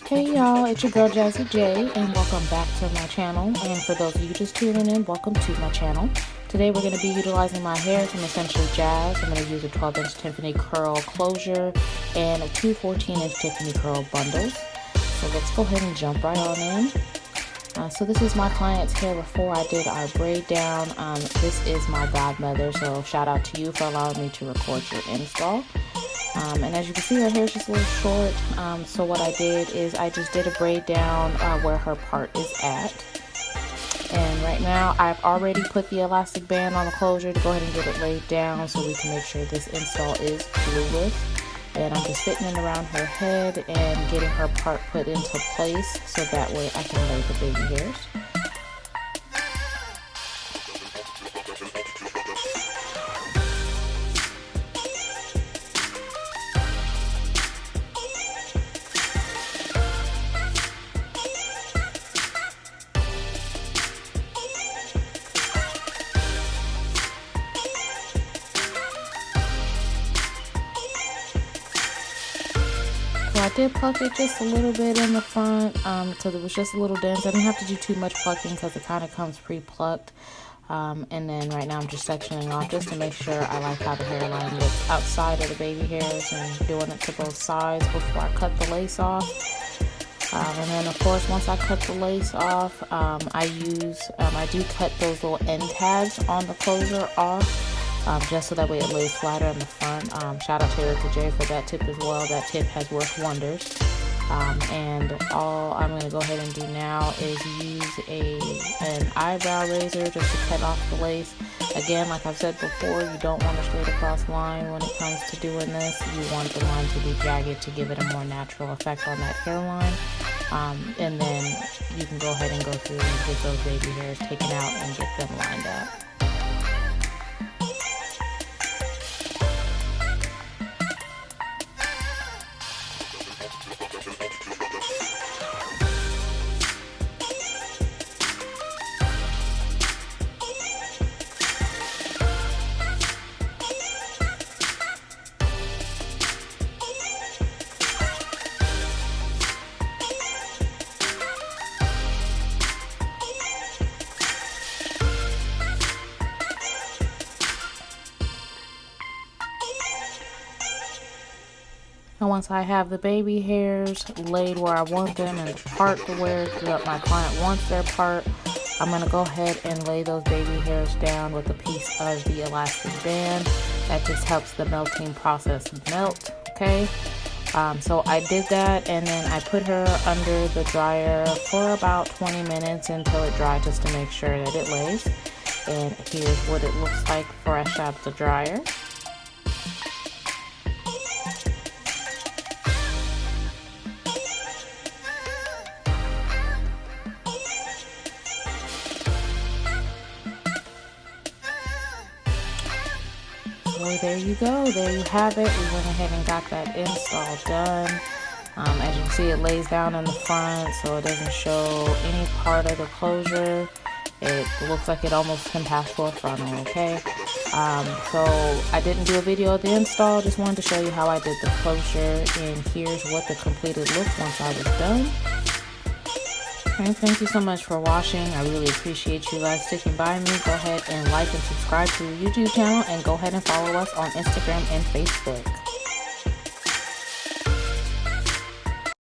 Hey y'all, it's your girl Jazzy J, and welcome back to my channel. And for those of you just tuning in, welcome to my channel. Today we're going to be utilizing my hair from Essentially Jazz. I'm going to use a 12-inch Tiffany curl closure and two 14-inch Tiffany curl bundles. So let's go ahead and jump right on in. So this is my client's hair before I did our braid down. This is my godmother, so shout out to you for allowing me to record your install. And as you can see, her hair is just a little short. So what I did is I just did a braid down where her part is at. And right now I've already put the elastic band on the closure to go ahead and get it laid down so we can make sure this install is glueless. And I'm just fitting it around her head and getting her part put into place so that way I can lay the baby hairs. So I did pluck it just a little bit in the front because it was just a little dense. I didn't have to do too much plucking because it kind of comes pre-plucked. And then right now I'm just sectioning off just to make sure I like how the hairline looks outside of the baby hairs and doing it to both sides before I cut the lace off. And then of course once I cut the lace off, I do cut those little end tabs on the closure off. Just so that way it lays flatter in the front. Shout out to Erica J for that tip as well. That tip has worked wonders. And all I'm going to go ahead and do now is use an eyebrow razor just to cut off the lace. Again, like I've said before, you don't want a straight across line when it comes to doing this. You want the line to be jagged to give it a more natural effect on that hairline. And then you can go ahead and go through and get those baby hairs taken out and get them lined up. And once I have the baby hairs laid where I want them and the part to where my client wants their part, I'm going to go ahead and lay those baby hairs down with a piece of the elastic band. That just helps the melting process melt, okay? So I did that, and then I put her under the dryer for about 20 minutes until it dried just to make sure that it lays. And here's what it looks like fresh out the dryer. So there you go, there you have it. We went ahead and got that install done. As you can see, it lays down in the front so it doesn't show any part of the closure. It looks like it almost can pass for a frontal, okay? So I didn't do a video of the install, just wanted to show you how I did the closure, and here's what the completed look once I was done. And thank you so much for watching. I really appreciate you guys sticking by me. Go ahead and like and subscribe to the YouTube channel, and go ahead and follow us on Instagram and Facebook.